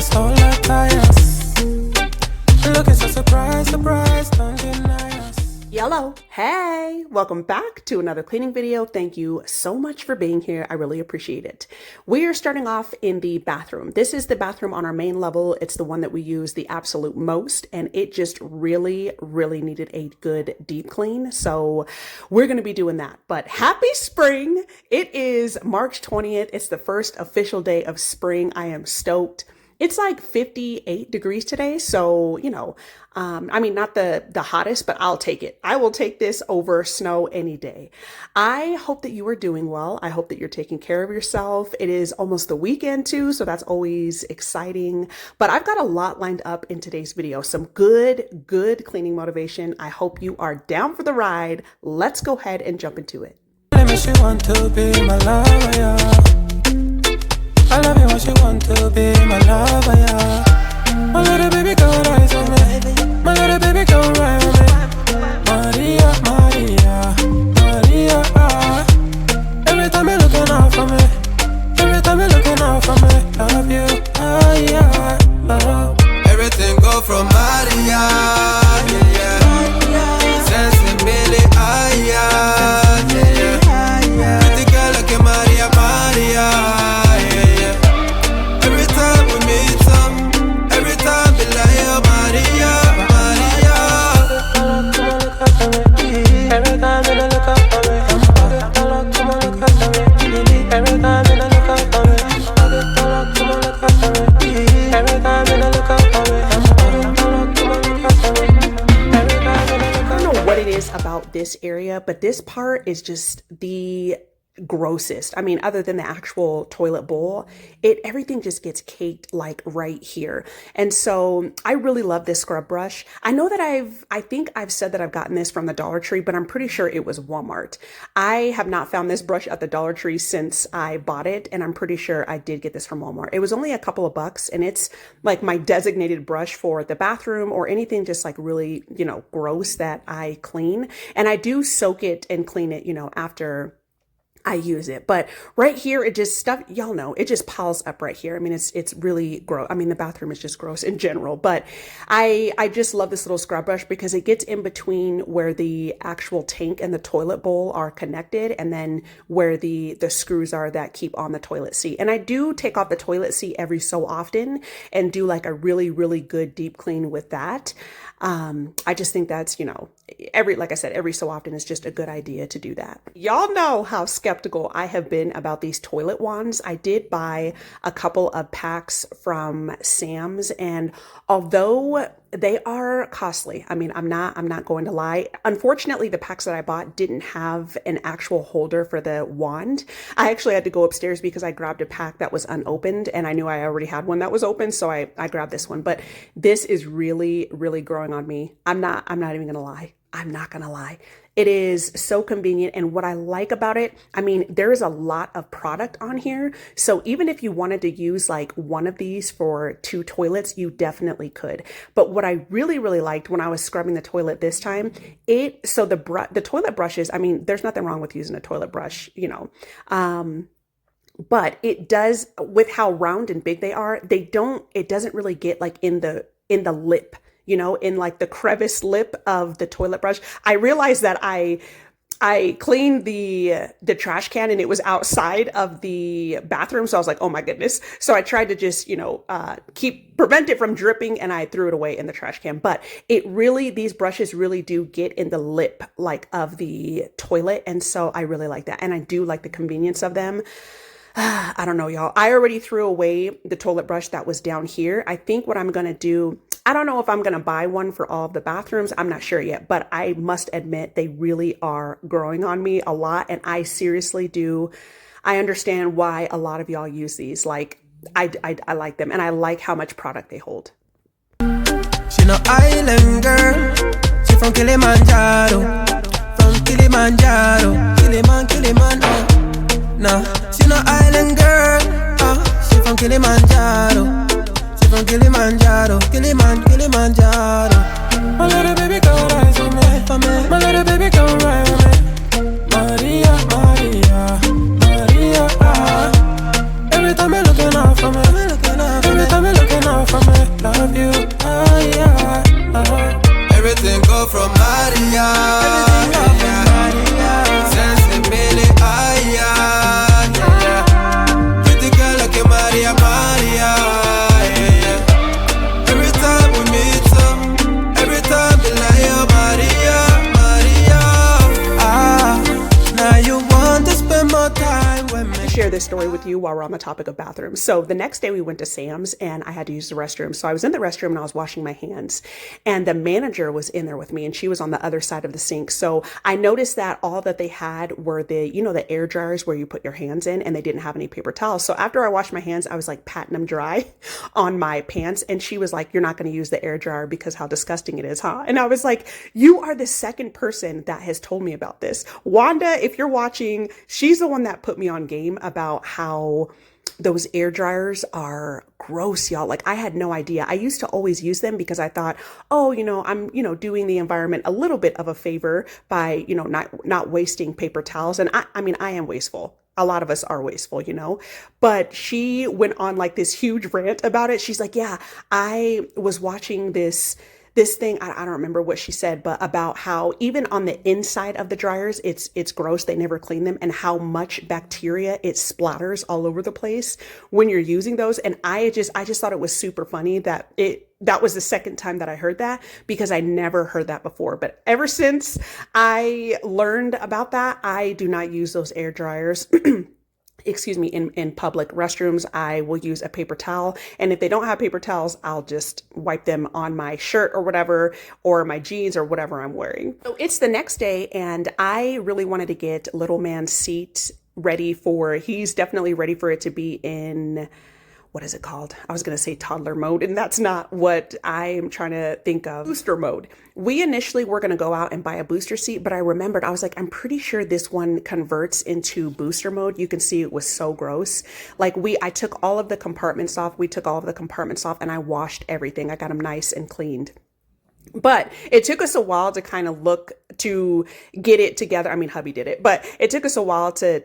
Just hold like tires. Looking so surprised, don't deny us. Yello, hey, welcome back to another cleaning video. Thank you so much for being here. I really appreciate it. We are starting off in the bathroom. This is the bathroom on our main level. It's the one that we use the absolute most, and it just really needed a good deep clean. So we're going to be doing that. But happy spring. It is March 20th. It's the first official day of spring. I am stoked. It's like 58 degrees today. So, you know, I mean, not the hottest, but I'll take it. I will take this over snow any day. I hope that you are doing well. I hope that you're taking care of yourself. It is almost the weekend too, so that's always exciting. But I've got a lot lined up in today's video. Some good cleaning motivation. I hope you are down for the ride. Let's go ahead and jump into it. She want to be my lover, yeah. I love you when she want to be my lover, yeah. My little baby girl rise on me. My little baby girl rise on me. Maria, Maria, Maria. Every time you're looking out for me. Every time you're looking out for me. Love you, ah, yeah, love. Everything go from Maria, yeah, yeah. Sensibility, ah, yeah, yeah. Pretty girl like a Maria, Maria. About this area, but this part is just the grossest. I mean, other than the actual toilet bowl, everything just gets caked like right here. And so I really love this scrub brush. I know that I think I've said that I've gotten this from the Dollar Tree, but I'm pretty sure it was Walmart. I have not found this brush at the Dollar Tree since I bought it, and I'm pretty sure I did get this from Walmart. It was only a couple of bucks, and it's like my designated brush for the bathroom or anything just like really, you know, gross that I clean. And I do soak it and clean it, you know, after I use it. But right here, it just y'all know, it just piles up right here. I mean, it's really gross. I mean, the bathroom is just gross in general, but I just love this little scrub brush because it gets in between where the actual tank and the toilet bowl are connected, and then where the screws are that keep on the toilet seat. And I do take off the toilet seat every so often and do like a really good deep clean with that. I just think that's, you know, like I said, every so often is just a good idea to do that. Y'all know how skeptical I have been about these toilet wands. I did buy a couple of packs from Sam's, and although they are costly, I mean, I'm not going to lie. Unfortunately, the packs that I bought didn't have an actual holder for the wand. I actually had to go upstairs because I grabbed a pack that was unopened, and I knew I already had one that was open, so I grabbed this one. But this is really growing on me. I'm not even gonna lie. I'm not gonna lie. It is so convenient. And what I like about it, I mean, there is a lot of product on here. So even if you wanted to use like one of these for 2 toilets, you definitely could. But what I really liked when I was scrubbing the toilet this time, the toilet brushes, I mean, there's nothing wrong with using a toilet brush, you know, but it does, with how round and big they are, it doesn't really get like in the lip, you know, in like the crevice lip of the toilet brush. I realized that I cleaned the trash can and it was outside of the bathroom. So I was like, oh my goodness. So I tried to just, you know, prevent it from dripping, and I threw it away in the trash can. But these brushes really do get in the lip like of the toilet. And so I really like that. And I do like the convenience of them. I don't know, y'all. I already threw away the toilet brush that was down here. I think what I'm going to do, I don't know if I'm going to buy one for all of the bathrooms. I'm not sure yet, but I must admit they really are growing on me a lot. And I seriously do. I understand why a lot of y'all use these. Like, I like them, and I like how much product they hold. She no island girl. She from Kilimanjaro. From Kilimanjaro. Kilimanjaro. No, she no island girl. She from Kilimanjaro. She from Kilimanjaro. Kilimanjaro. My little baby girl rise on me. My little baby girl rise on me. Maria, Maria, Maria. Every time you're looking out for me. Every time you're looking out Share this story with you while we're on the topic of bathrooms. So the next day we went to Sam's and I had to use the restroom. So I was in the restroom and I was washing my hands and the manager was in there with me and she was on the other side of the sink. So I noticed that all that they had were the, you know, the air dryers where you put your hands in, and they didn't have any paper towels. So after I washed my hands, I was like patting them dry on my pants. And she was like, "You're not going to use the air dryer because how disgusting it is, huh?" And I was like, "You are the second person that has told me about this." Wanda, if you're watching, she's the one that put me on game about how those air dryers are gross, y'all. Like I had no idea. I used to always use them because I thought, oh, you know, I'm, you know, doing the environment a little bit of a favor by, you know, not wasting paper towels. And I mean, I am wasteful. A lot of us are wasteful, you know, but she went on like this huge rant about it. She's like, "Yeah, I was watching this thing." I don't remember what she said, but about how even on the inside of the dryers, it's gross. They never clean them, and how much bacteria it splatters all over the place when you're using those. And I just thought it was super funny that was the second time that I heard that, because I never heard that before. But ever since I learned about that, I do not use those air dryers. Excuse me, in public restrooms. I will use a paper towel. And if they don't have paper towels, I'll just wipe them on my shirt or whatever, or my jeans or whatever I'm wearing. So it's the next day and I really wanted to get little man's seat ready he's definitely ready for it to be in, what is it called? I was going to say toddler mode, and that's not what I'm trying to think of. Booster mode. We initially were going to go out and buy a booster seat, but I remembered, I was like, I'm pretty sure this one converts into booster mode. You can see it was so gross. Like I took all of the compartments off. We took all of the compartments off and I washed everything. I got them nice and cleaned. But it took us a while to kind of to get it together. I mean, hubby did it, but it took us a while to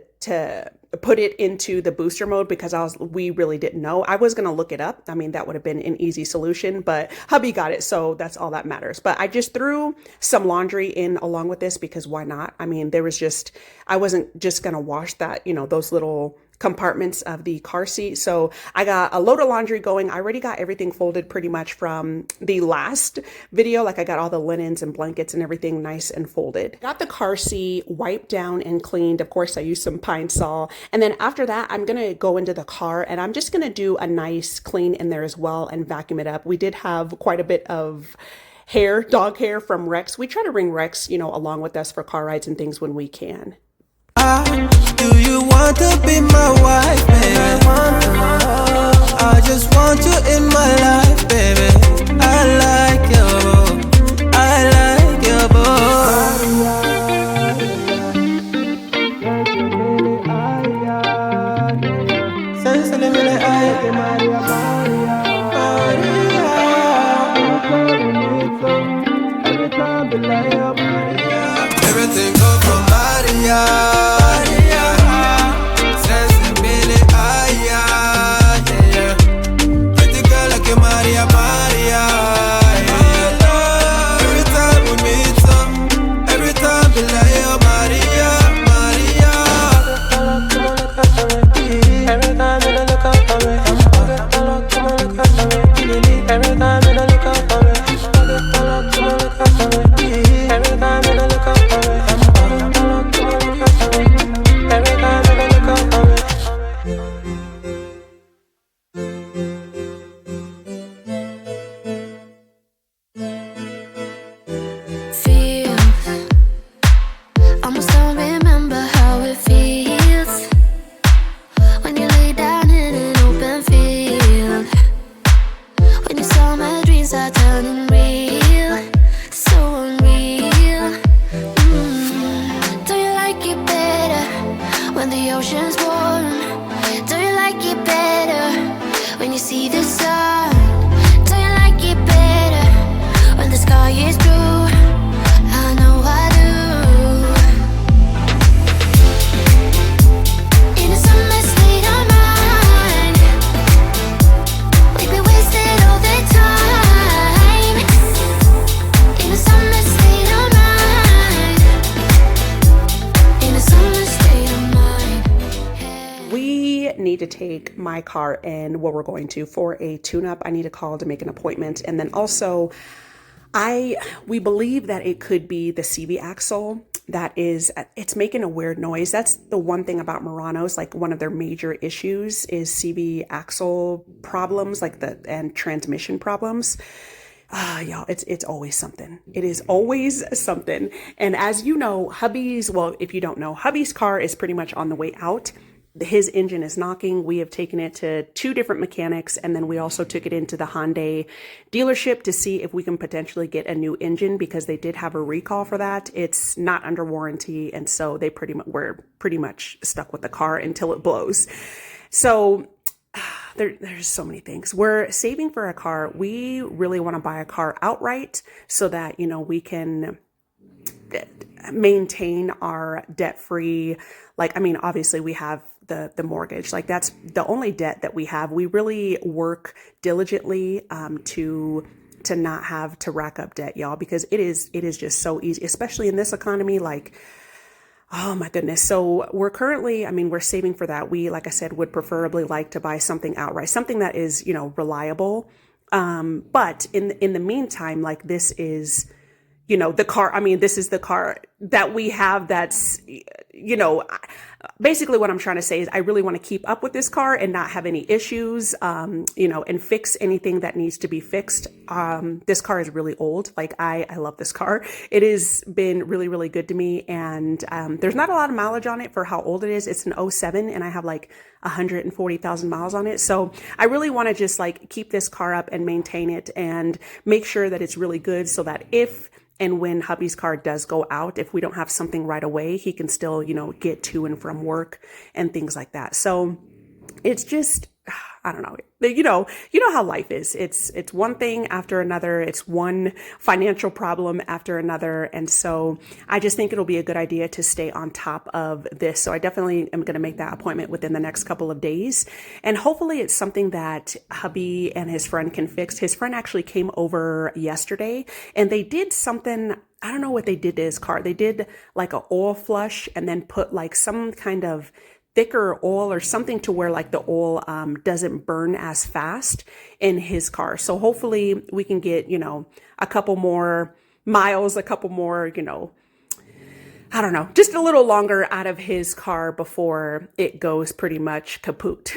put it into the booster mode because we really didn't know. I was going to look it up. I mean, that would have been an easy solution, but hubby got it. So that's all that matters. But I just threw some laundry in along with this because why not? I mean, I wasn't just going to wash that, you know, those little compartments of the car seat. So I got a load of laundry going. I already got everything folded pretty much from the last video. Like I got all the linens and blankets and everything nice and folded. Got the car seat wiped down and cleaned. Of course, I used some Pine Sol. And then after that, I'm going to go into the car and I'm just going to do a nice clean in there as well and vacuum it up. We did have quite a bit of dog hair from Rex. We try to bring Rex, you know, along with us for car rides and things when we can. Do you want to be my wife, baby? I just want you in my life, baby. I like you, I like you, boy. Everything go from Maria. Need to take my car in where we're going to for a tune-up. I need to call to make an appointment. And then also we believe that it could be the CV axle. it's making a weird noise. That's the one thing about Muranos. Like one of their major issues is CV axle problems, and transmission problems. Y'all, it's always something. It is always something. And as you know, if you don't know, hubby's car is pretty much on the way out. His engine is knocking. We have taken it to 2 different mechanics, and then we also took it into the Hyundai dealership to see if we can potentially get a new engine, because they did have a recall for that. It's not under warranty, and so we're pretty much stuck with the car until it blows. So there's so many things. We're saving for a car. We really want to buy a car outright so that, we can maintain our debt-free. Obviously we have the mortgage. That's the only debt that we have. We really work diligently to not have to rack up debt, y'all, because it is just so easy, especially in this economy. Oh my goodness. So we're currently, we're saving for that. We, like I said, would preferably like to buy something outright, something that is, reliable. But in the meantime, this is, the car. This is the car that we have. That's, basically what I'm trying to say is I really want to keep up with this car and not have any issues, and fix anything that needs to be fixed. This car is really old. I love this car. It has been really, really good to me. And, there's not a lot of mileage on it for how old it is. It's an '07 and I have 140,000 miles on it. So I really want to just keep this car up and maintain it and make sure that it's really good, so that if and when hubby's car does go out, if we don't have something right away, he can still, get to and from work and things like that. So it's just, I don't know. You know how life is. It's one thing after another. It's one financial problem after another. And so I just think it'll be a good idea to stay on top of this. So I definitely am going to make that appointment within the next couple of days. And hopefully it's something that hubby and his friend can fix. His friend actually came over yesterday and they did something. I don't know what they did to his car. They did a oil flush and then put some kind of thicker oil or something to where the oil doesn't burn as fast in his car. So hopefully we can get, a couple more miles, a couple more, I don't know, just a little longer out of his car before it goes pretty much kaput.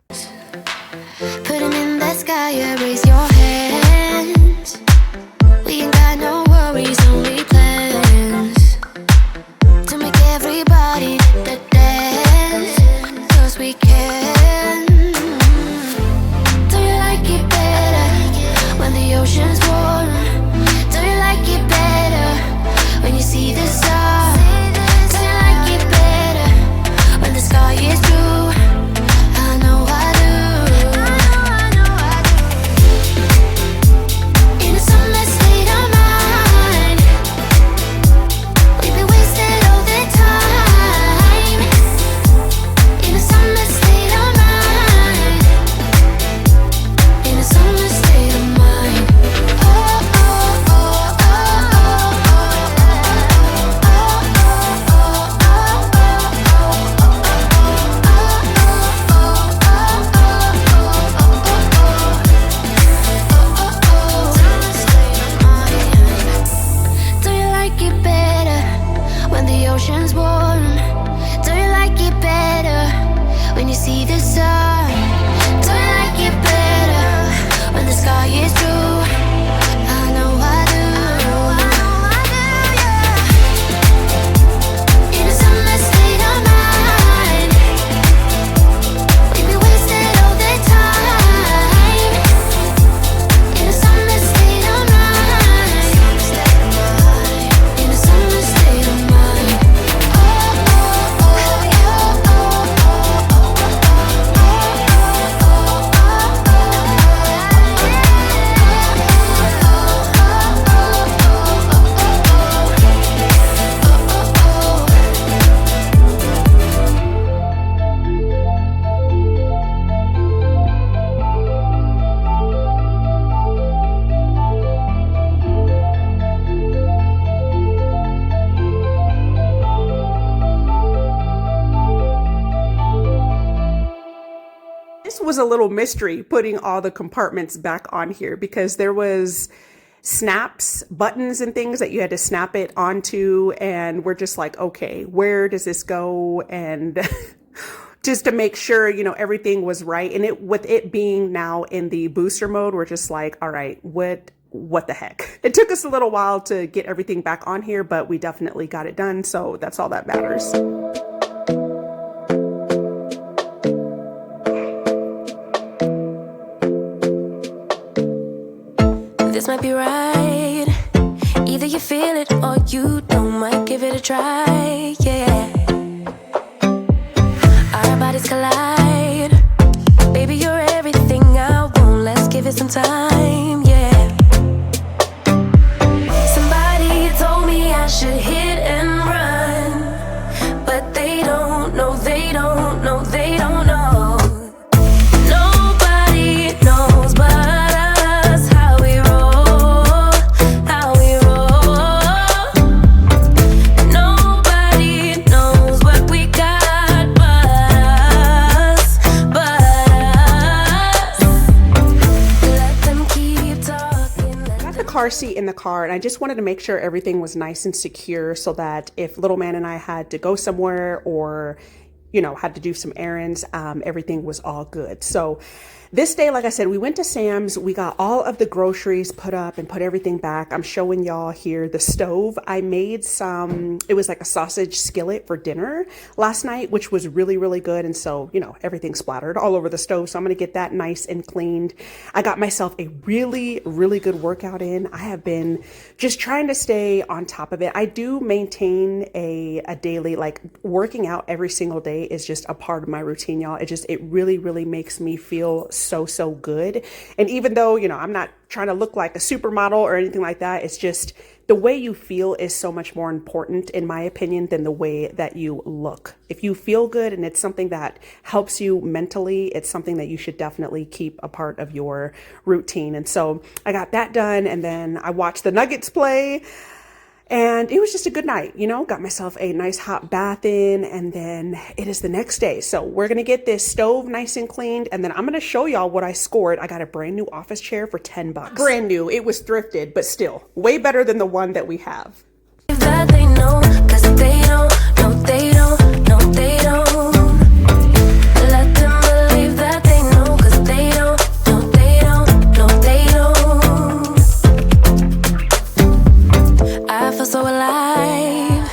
Put him in the sky, raise your hands. We ain't got no worries, only plans to make everybody dance, 'cause we can. Do you like it better when the ocean's warm? Do you like it better when you see the sun? Do you like it better when the sky is blue? I know I do. In a summer state of mind, we've been wasted all the time. In a summer state of mind, in a summer state of mind. Oh, oh, oh, oh, oh, do you like it better when the ocean's warm? Do you like it better when you see the sun? Do you like it better when the sky is blue? I know I do. In a summer state of mind, we've been wasted all the time. In a summer state of mind, in a summer state of mind. Oh, oh, oh, oh, oh, oh, This was a little mystery putting all the compartments back on here because there was snaps, buttons and things that you had to snap it onto. And we're just like, okay, where does this go? And just to make sure, you know, everything was right. And with it being now in the booster mode, we're just like, all right, what the heck? It took us a little while to get everything back on here, but we definitely got it done. So that's all that matters. This might be right. Either you feel it or you don't. Might give it a try, yeah. Our bodies collide. Baby, you're everything I want. Let's give it some time, yeah. Somebody told me I should hit and run, but they don't know, they don't know, they don't know. Nobody knows but us how we roll, how we roll. Nobody knows what we got but us, but us. Let them keep talking. I got the car seat in the car, and I just wanted to make sure everything was nice and secure so that if little man and I had to go somewhere or, you know, had to do some errands, everything was all good. So this day, like I said, we went to Sam's. We got all of the groceries put up and put everything back. I'm showing y'all here the stove. I made it was like a sausage skillet for dinner last night, which was really, really good. And so, you know, everything splattered all over the stove. So I'm going to get that nice and cleaned. I got myself a really, really good workout in. I have been just trying to stay on top of it. I do maintain a daily, like working out every single day is just a part of my routine, y'all. It really, really makes me feel so good. And even though, you know, I'm not trying to look like a supermodel or anything like that, it's just the way you feel is so much more important, in my opinion, than the way that you look. If you feel good and it's something that helps you mentally, it's something that you should definitely keep a part of your routine. And so I got that done, and then I watched the Nuggets play. And it was just a good night, you know, got myself a nice hot bath in, and then it is the next day. So we're going to get this stove nice and cleaned, and then I'm going to show y'all what I scored. I got a brand new office chair for $10. Brand new. It was thrifted, but still way better than the one that we have. That they know, 'cause they don't, no, they don't, no, they don't. Let them believe that they know, 'cause they don't, no, they don't, no, they don't. I feel so alive.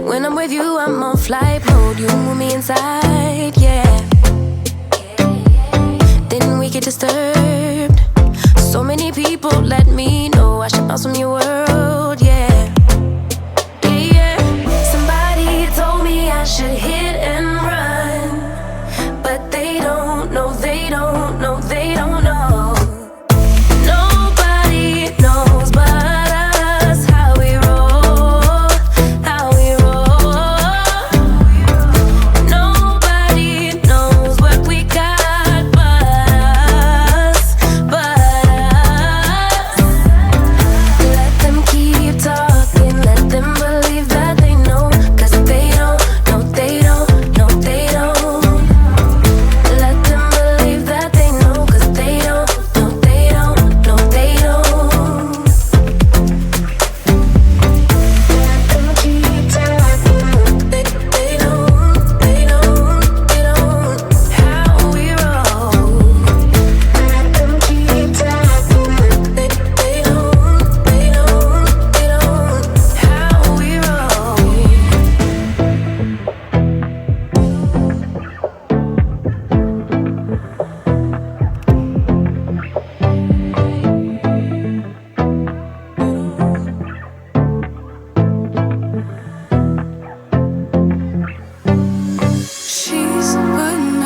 When I'm with you, I'm on flight mode. You move me inside, yeah. Then we get disturbed. So many people let me know I should bounce from your world, yeah. Told me I should hit and run, but they don't know, they don't know, they don't know. Nobody knows but us how we roll, how we roll. Nobody knows what we got but us, but us. Let them keep talking, let them believe that they know, 'cause they don't, no, they don't, no, they don't. Let them believe that they know, 'cause they don't, no, they don't, no, they don't. Let them keep talking. They don't, they don't, they don't. How we roll. Let them keep talking. They don't, they don't, they don't. How we roll. She's putting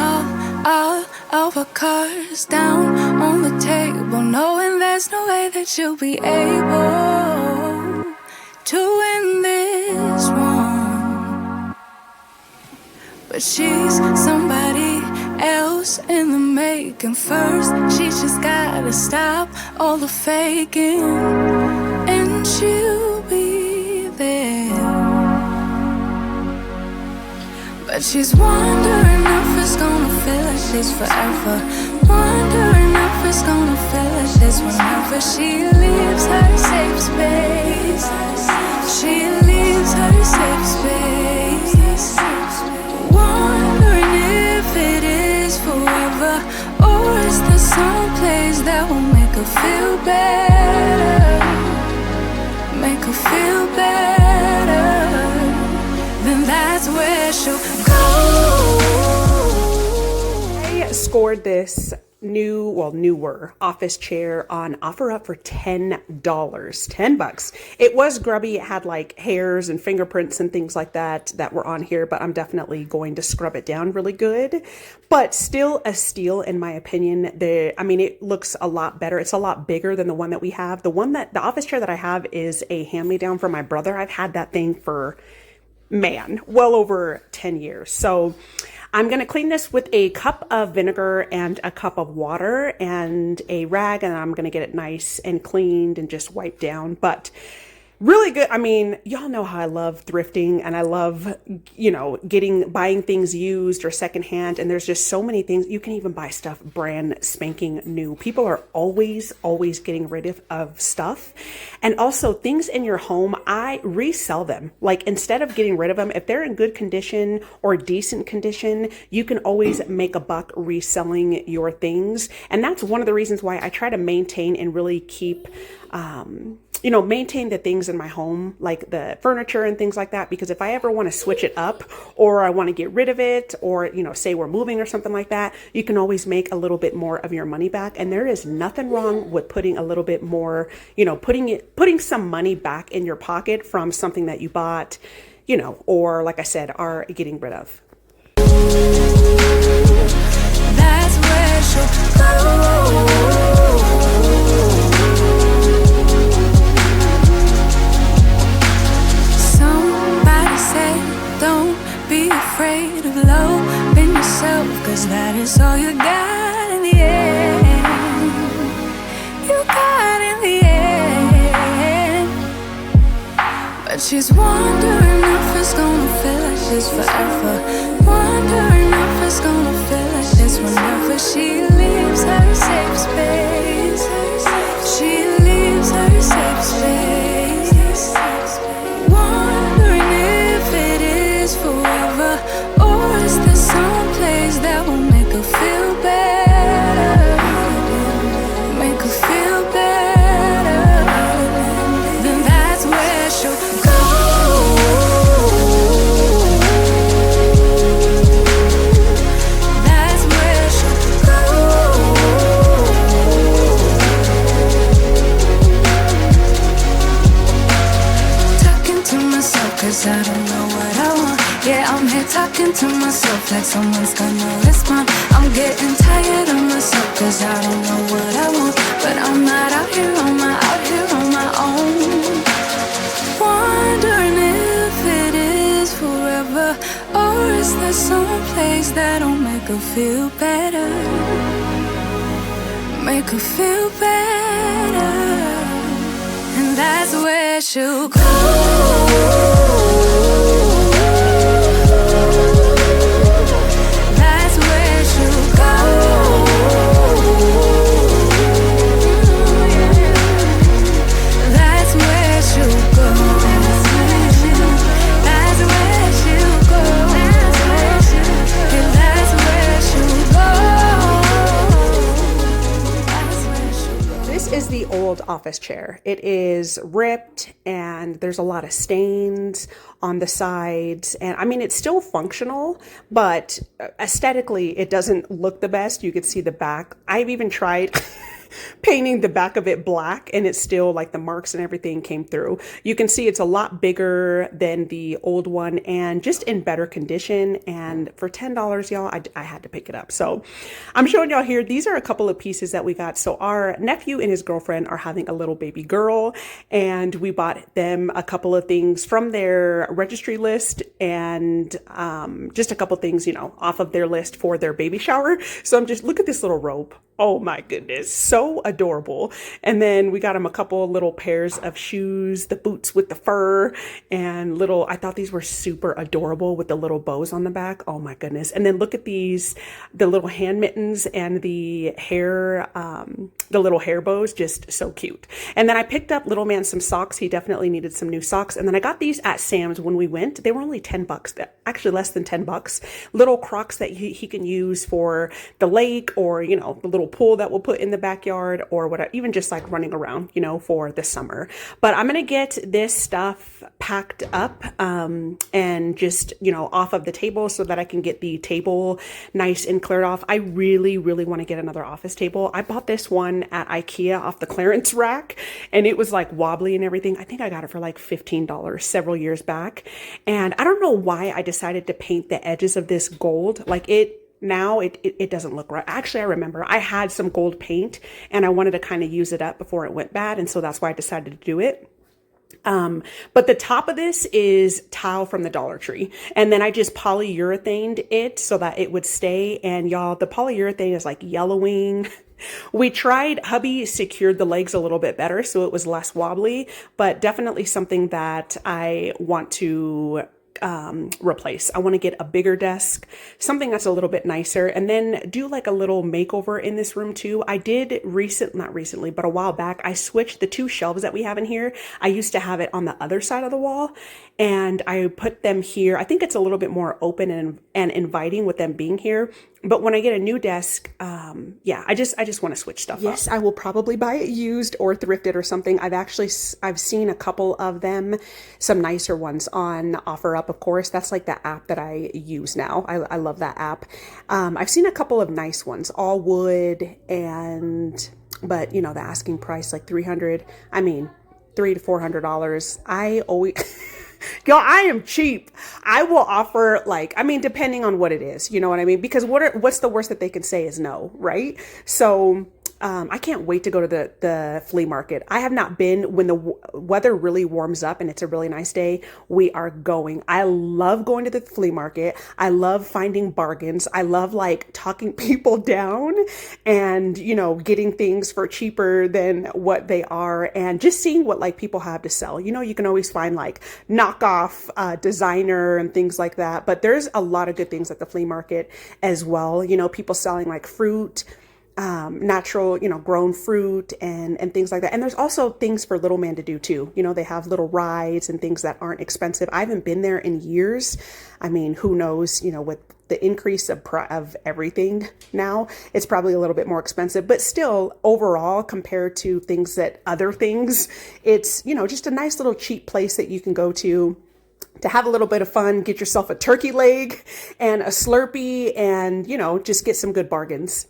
all of her cards down on the table, knowing there's no way that she'll be able to win this one. But she's somebody else in the making. First, she's just gotta stop all the faking, and she'll be there. But she's wondering if it's gonna feel like this forever. Wondering if it's is gonna feel like this whenever she leaves her safe space. She leaves her safe space. Wondering if it is forever, or is there some place that will make her feel better? Make her feel better. Then that's where she'll go. I scored this newer office chair on OfferUp for $10. 10 bucks. It was grubby. It had like hairs and fingerprints and things like that were on here, but I'm definitely going to scrub it down really good. But still a steal in my opinion. It looks a lot better. It's a lot bigger than the one that we have. The office chair that I have is a hand-me-down from my brother. I've had that thing for, well over 10 years. So I'm going to clean this with a cup of vinegar and a cup of water and a rag, and I'm going to get it nice and cleaned and just wiped down. But really good. I mean, y'all know how I love thrifting, and I love, buying things used or secondhand. And there's just so many things. You can even buy stuff brand spanking new. People are always getting rid of stuff. And also things in your home, I resell them. Like, instead of getting rid of them, if they're in good condition or decent condition, you can always make a buck reselling your things. And that's one of the reasons why I try to maintain and really keep, maintain the things in my home, like the furniture and things like that, because if I ever want to switch it up or I want to get rid of it, or, say we're moving or something like that, you can always make a little bit more of your money back. And there is nothing wrong with putting a little bit more, putting some money back in your pocket from something that you bought, or like I said, are getting rid of. That's where she'll go. Don't be afraid of loving yourself, 'cause that is all you got in the end. You got in the end. But she's wondering if it's gonna feel like this forever. Wondering if it's gonna feel like this whenever she leaves her safe space. She leaves her safe space. Wondering if it is forever, or is there some place that will make her feel better? Make her feel better. Then that's where she'll go. That's where she'll go. Talking to myself 'cause I don't know what I want. Yeah, I'm here talking to myself like someone's gonna respond. I'm getting tired of myself 'cause I don't know what I want. But I'm not out here on my own. Wondering if it is forever, or is there some place that'll make her feel better? Make her feel better. And that's where she'll go. That's where she'll go. That's where she'll go. That's where she'll go. That's where she'll go. That's where she'll go. This is the old office chair. It is ripped and there's a lot of stains on the sides. And I mean, it's still functional, but aesthetically, it doesn't look the best. You could see the back. I've even tried painting the back of it black, and it's still like the marks and everything came through. You can see it's a lot bigger than the old one and just in better condition. And for $10, y'all, I had to pick it up. So I'm showing y'all here. These are a couple of pieces that we got. So our nephew and his girlfriend are having a little baby girl, and we bought them a couple of things from their registry list and just a couple things, off of their list for their baby shower. So I'm just, look at this little robe. Oh my goodness, so adorable. And then we got him a couple little pairs of shoes, the boots with the fur, and little, I thought these were super adorable with the little bows on the back. Oh my goodness. And then look at these, the little hand mittens and the hair, the little hair bows, just so cute. And then I picked up little man some socks. He definitely needed some new socks. And then I got these at Sam's when we went. They were only $10, actually less than $10. Little Crocs that he can use for the lake, or, you know, the little pool that we'll put in the backyard, or whatever, even just like running around, you know, for the summer. But I'm going to get this stuff packed up and just, you know, off of the table so that I can get the table nice and cleared off. I really, really want to get another office table. I bought this one at IKEA off the clearance rack, and it was like wobbly and everything. I think I got it for like $15 several years back. And I don't know why I decided to paint the edges of this gold. Like now it doesn't look right. Actually, I remember I had some gold paint and I wanted to kind of use it up before it went bad. And so that's why I decided to do it. But the top of this is tile from the Dollar Tree. And then I just polyurethaned it so that it would stay. And y'all, the polyurethane is like yellowing. We tried, hubby secured the legs a little bit better so it was less wobbly, but definitely something that I want to replace. I want to get a bigger desk, something that's a little bit nicer, and then do like a little makeover in this room too. I did not recently, but a while back, I switched the two shelves that we have in here. I used to have it on the other side of the wall, and I put them here. I think it's a little bit more open and inviting with them being here. But when I get a new desk, yeah, I just want to switch stuff up. Yes, I will probably buy it used or thrifted or something. I've seen a couple of them, some nicer ones on OfferUp, of course. That's like the app that I use now. I love that app. I've seen a couple of nice ones, all wood, but you know, the asking price like $300 to $400. I always y'all, I am cheap. I will offer depending on what it is, you know what I mean? Because what's the worst that they can say is no, right? So I can't wait to go to the flea market. I have not been. When the weather really warms up and it's a really nice day, we are going. I love going to the flea market. I love finding bargains. I love like talking people down and, you know, getting things for cheaper than what they are, and just seeing what like people have to sell. You know, you can always find like knockoff designer and things like that, but there's a lot of good things at the flea market as well. You know, people selling like fruit, natural, you know, grown fruit and things like that. And there's also things for little man to do too. You know, they have little rides and things that aren't expensive. I haven't been there in years. I mean, who knows, you know, with the increase of everything now, it's probably a little bit more expensive, but still overall compared to other things, it's, you know, just a nice little cheap place that you can go to have a little bit of fun, get yourself a turkey leg and a Slurpee, and, you know, just get some good bargains.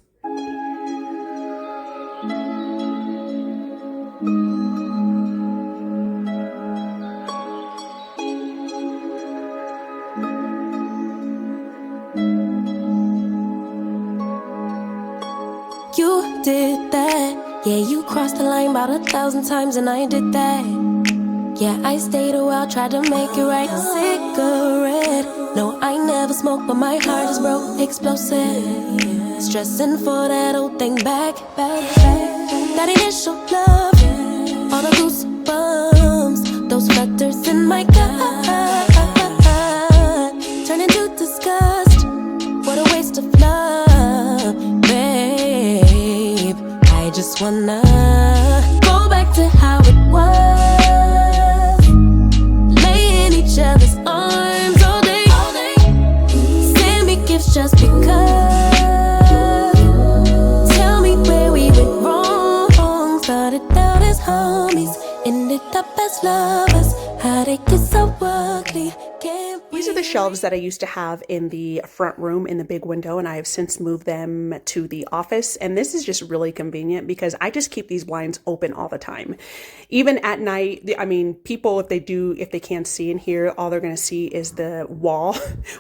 You did that, yeah, you crossed the line about 1,000 times and I did that. Yeah, I stayed a while, tried to make it right. Cigarette, no, I never smoked, but my heart is broke, explosive. Stressing for that old thing back. That initial love, all the goosebumps, those flutters in my gut, turn into disgust. What a waste of love, babe. I just wanna go back to how it was, lay in each other's arms all day. Send me gifts just because. Tell me where we went wrong. Started out as homies, ended up as lovers. How'd it get so ugly? These are the shelves that I used to have in the front room in the big window, and I have since moved them to the office. And this is just really convenient because I just keep these blinds open all the time. Even at night, I mean, people, if they can't see in here, all they're going to see is the wall,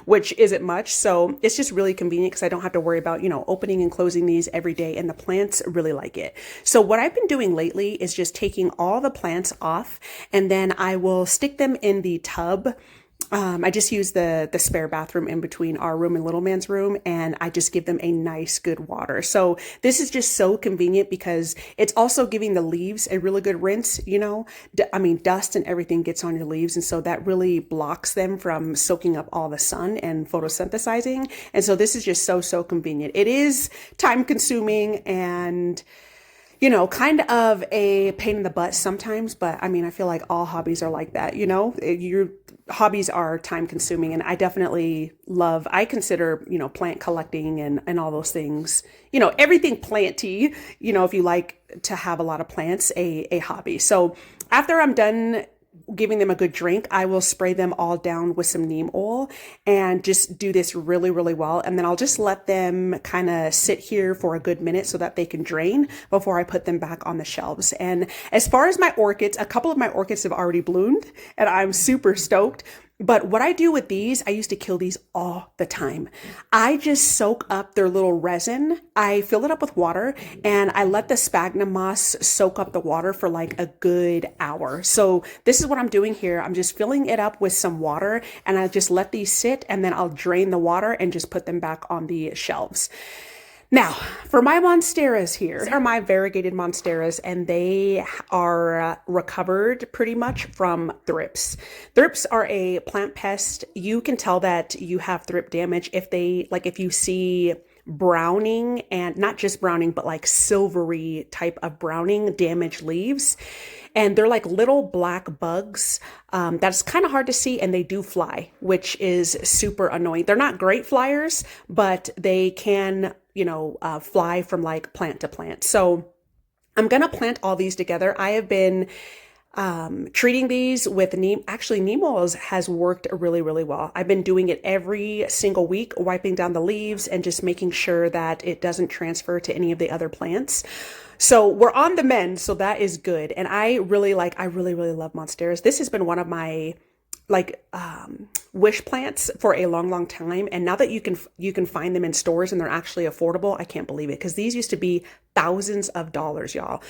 which isn't much. So it's just really convenient because I don't have to worry about, you know, opening and closing these every day. And the plants really like it. So what I've been doing lately is just taking all the plants off, and then I will stick them in the tub I just use the spare bathroom in between our room and little man's room, and I just give them a nice good water. So this is just so convenient because it's also giving the leaves a really good rinse, you know. I mean, dust and everything gets on your leaves, and so that really blocks them from soaking up all the sun and photosynthesizing. And so this is just so convenient. It is time consuming and, you know, kind of a pain in the butt sometimes, but I mean, I feel like all hobbies are like that, you know. Your hobbies are time consuming, and I definitely I consider, you know, plant collecting and all those things, you know, everything planty, you know, if you like to have a lot of plants, a hobby. So after I'm done giving them a good drink, I will spray them all down with some neem oil and just do this really well. And then I'll just let them kind of sit here for a good minute so that they can drain before I put them back on the shelves. And as far as my orchids, a couple of my orchids have already bloomed and I'm super stoked. But what I do with these, I used to kill these all the time. I just soak up their little resin. I fill it up with water and I let the sphagnum moss soak up the water for like a good hour. So this is what I'm doing here. I'm just filling it up with some water and I just let these sit and then I'll drain the water and just put them back on the shelves. Now, for my monsteras here, these are my variegated monsteras, and they are recovered pretty much from thrips. Thrips are a plant pest. You can tell that you have thrip damage if you see browning, and not just browning, but like silvery type of browning, damaged leaves. And they're like little black bugs. That's kind of hard to see, and they do fly, which is super annoying. They're not great flyers, but they can, you know, fly from like plant to plant. So I'm going to plant all these together. I have been treating these with neem. Actually, neem oils has worked really well. I've been doing it every single week, wiping down the leaves and just making sure that it doesn't transfer to any of the other plants. So we're on the mend, so that is good. And I really love monsteras. This has been one of my wish plants for a long time. And now that you can find them in stores and they're actually affordable, I can't believe it. Because these used to be thousands of dollars, y'all.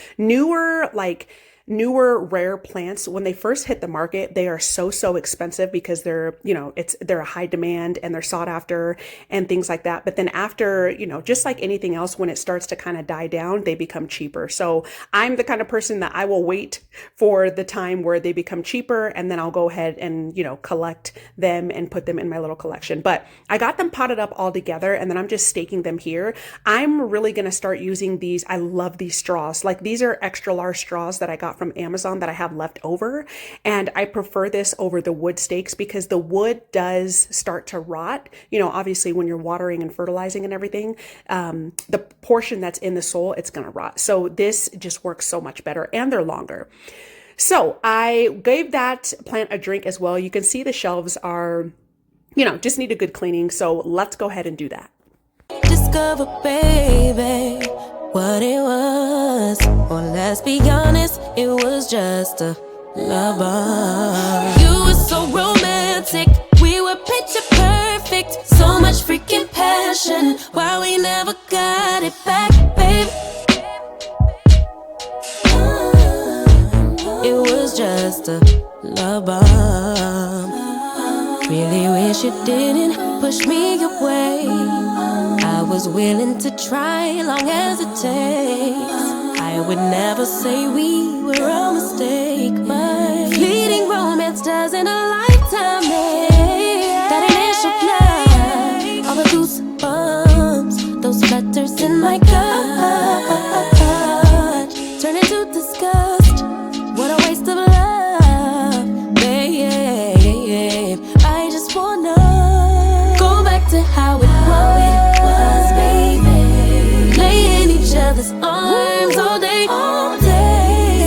Newer rare plants, when they first hit the market, they are so expensive because they're a high demand and they're sought after and things like that. But then after, you know, just like anything else, when it starts to kind of die down, they become cheaper. So I'm the kind of person that I will wait for the time where they become cheaper and then I'll go ahead and, you know, collect them and put them in my little collection. But I got them potted up all together and then I'm just staking them here. I'm really going to start using these. I love these straws. Like, these are extra large straws that I got from Amazon that I have left over. And I prefer this over the wood stakes because the wood does start to rot. You know, obviously when you're watering and fertilizing and everything, the portion that's in the soil, it's going to rot. So this just works so much better and they're longer. So I gave that plant a drink as well. You can see the shelves are, you know, just need a good cleaning. So let's go ahead and do that. Discover, baby, what it was. Or let's be honest, it was just a love bomb. You were so romantic, we were picture perfect. So much freaking passion, why we never got it back, babe. It was just a love bomb. Really wish you didn't push me away. I was willing to try long as it takes. I would never say we were a mistake, but fleeting romance doesn't a lifetime make. That initial flight, all the goosebumps, those flutters in my gut, turn into disgust. What a waste of love, babe. I just wanna go back to how it was, baby. Lay in each other's arms all day.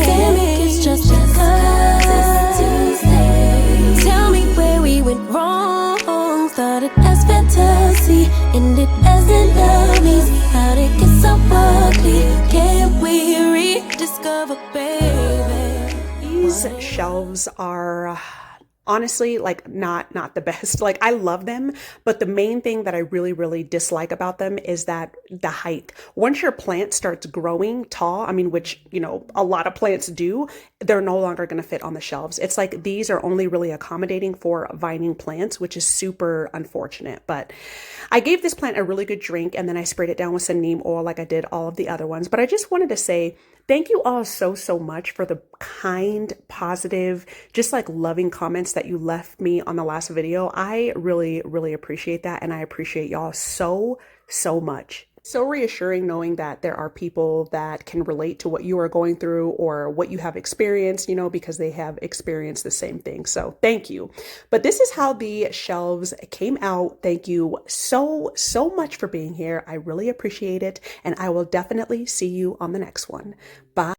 Say it's just because it's Tuesday. Tell me where we went wrong. Started as fantasy, ended as enemies. How'd it get so ugly? Can we rediscover, baby? These shelves are honestly, like not the best. Like I love them, but the main thing that I really dislike about them is that the height. Once your plant starts growing tall, I mean, which, you know, a lot of plants do, they're no longer going to fit on the shelves. It's like these are only really accommodating for vining plants, which is super unfortunate. But I gave this plant a really good drink, and then I sprayed it down with some neem oil like I did all of the other ones. But I just wanted to say thank you all so much for the kind, positive, just like loving comments that you left me on the last video. I really appreciate that, and I appreciate y'all so much. So reassuring knowing that there are people that can relate to what you are going through or what you have experienced, you know, because they have experienced the same thing. So thank you. But this is how the shelves came out. Thank you so much for being here. I really appreciate it. And I will definitely see you on the next one. Bye.